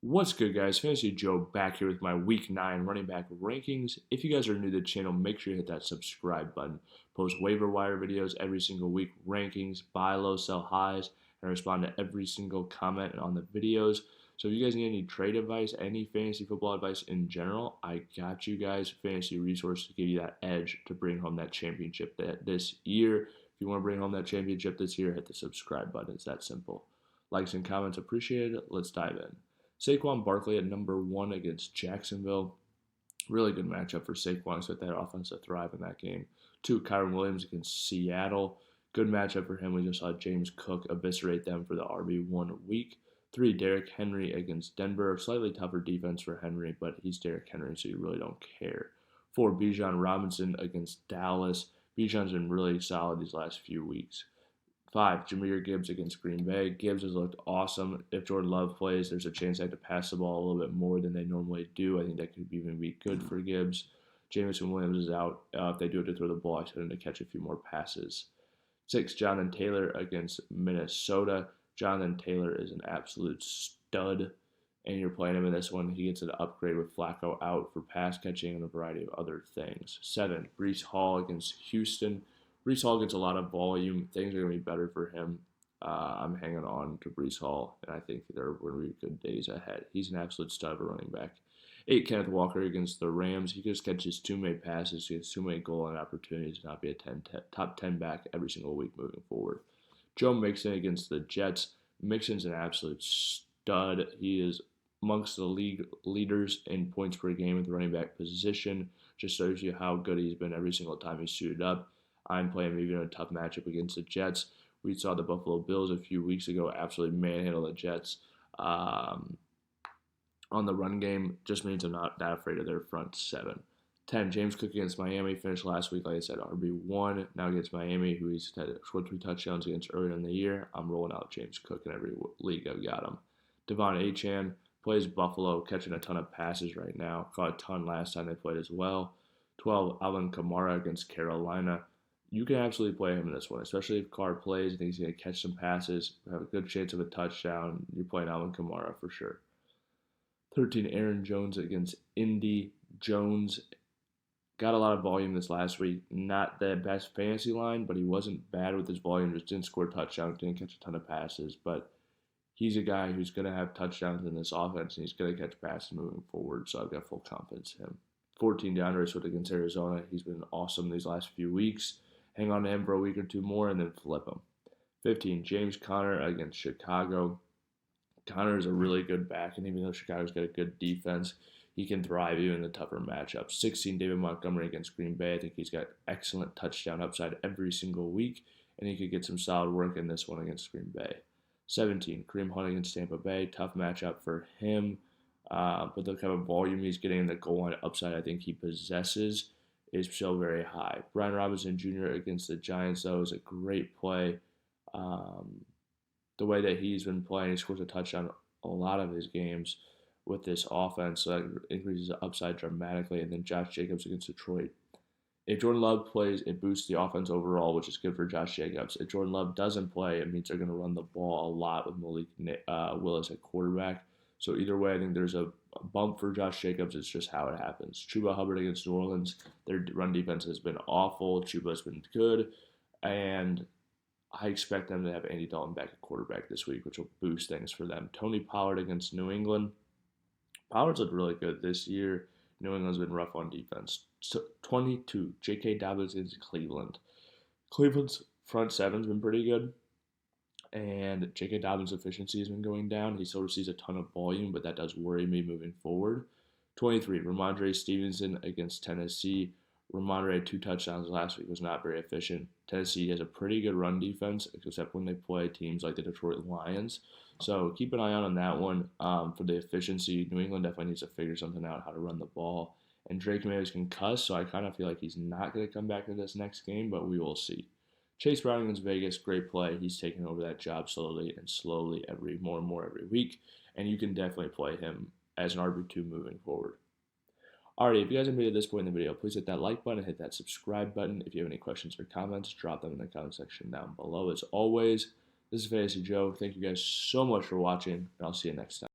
What's good, guys? Fantasy Joe back here with my Week 9 running back rankings. If you guys are new to the channel, make sure you hit that subscribe button. Post waiver wire videos every single week, rankings, buy low, sell highs, and respond to every single comment on the videos. So if you guys need any trade advice, any fantasy football advice in general, I got you guys. Fantasy resource to give you that edge to bring home that championship this year. If you want to bring home that championship this year, hit the subscribe button. It's that simple. Likes and comments appreciated. Let's dive in. Saquon Barkley at number 1 against Jacksonville. Really good matchup for Saquon. Expect that offense to thrive in that game. 2, Kyren Williams against Seattle. Good matchup for him. We just saw James Cook eviscerate them for the RB1 week. 3, Derrick Henry against Denver. Slightly tougher defense for Henry, but he's Derrick Henry, so you really don't care. 4, Bijan Robinson against Dallas. Bijan's been really solid these last few weeks. 5, Jahmyr Gibbs against Green Bay. Gibbs has looked awesome. If Jordan Love plays, there's a chance they have to pass the ball a little bit more than they normally do. I think that could even be good for Gibbs. Jameson Williams is out. If they do have to throw the ball, I expect him to catch a few more passes. 6, Jonathan Taylor against Minnesota. Jonathan Taylor is an absolute stud, and you're playing him in this one. He gets an upgrade with Flacco out for pass catching and a variety of other things. 7, Breece Hall against Houston. Breece Hall gets a lot of volume. Things are going to be better for him. I'm hanging on to Breece Hall, and I think there are going to be good days ahead. He's an absolute stud of a running back. 8, Kenneth Walker against the Rams. He just catches too many passes. He gets too many goal line opportunities to not be a top 10 back every single week moving forward. Joe Mixon against the Jets. Mixon's an absolute stud. He is amongst the league leaders in points per game at the running back position. Just shows you how good he's been every single time he's suited up. I'm playing even a tough matchup against the Jets. We saw the Buffalo Bills a few weeks ago absolutely manhandle the Jets on the run game. Just means I'm not that afraid of their front 7. 10, James Cook against Miami. Finished last week, like I said, RB1. Now against Miami, who he's scored 3 touchdowns against earlier in the year. I'm rolling out James Cook in every league I've got him. Achane plays Buffalo, catching a ton of passes right now. Caught a ton last time they played as well. 12, Alvin Kamara against Carolina. You can absolutely play him in this one, especially if Carr plays. I think he's going to catch some passes, have a good chance of a touchdown. You're playing Alvin Kamara for sure. 13, Aaron Jones against Indy. Jones got a lot of volume this last week. Not the best fantasy line, but he wasn't bad with his volume. Just didn't score touchdowns, didn't catch a ton of passes. But he's a guy who's going to have touchdowns in this offense, and he's going to catch passes moving forward. So I've got full confidence in him. 14, DeAndre Swift against Arizona. He's been awesome these last few weeks. Hang on to him for a week or two more and then flip him. 15, James Conner against Chicago. Conner is a really good back, and even though Chicago's got a good defense, he can thrive even in the tougher matchups. 16, David Montgomery against Green Bay. I think he's got excellent touchdown upside every single week, and he could get some solid work in this one against Green Bay. 17, Kareem Hunt against Tampa Bay. Tough matchup for him, but the kind of volume he's getting in the goal line upside I think he possesses is still very high. Brian Robinson Jr. against the Giants, though, is a great play. The way that he's been playing, he scores a touchdown a lot of his games with this offense, so that increases the upside dramatically. And then Josh Jacobs against Detroit. If Jordan Love plays, it boosts the offense overall, which is good for Josh Jacobs. If Jordan Love doesn't play, it means they're going to run the ball a lot with Malik Willis at quarterback. So either way, I think there's a bump for Josh Jacobs. It's just how it happens. Chuba Hubbard against New Orleans. Their run defense has been awful. Chuba's been good. And I expect them to have Andy Dalton back at quarterback this week, which will boost things for them. Tony Pollard against New England. Pollard's looked really good this year. New England's been rough on defense. 22, J.K. Dobbins against Cleveland. Cleveland's front 7's been pretty good, and J.K. Dobbins' efficiency has been going down. He still receives a ton of volume, but that does worry me moving forward. 23, Ramondre Stevenson against Tennessee. Ramondre had 2 touchdowns last week, was not very efficient. Tennessee has a pretty good run defense, except when they play teams like the Detroit Lions. So keep an eye out on that one for the efficiency. New England definitely needs to figure something out how to run the ball. And Drake May is concussed, so I kind of feel like he's not going to come back to this next game, but we will see. Chase Brown against Vegas, great play. He's taking over that job slowly more and more every week, and you can definitely play him as an RB2 moving forward. Alright, if you guys have made it to this point in the video, please hit that like button and hit that subscribe button. If you have any questions or comments, drop them in the comment section down below. As always, this is Fantasy Joe. Thank you guys so much for watching, and I'll see you next time.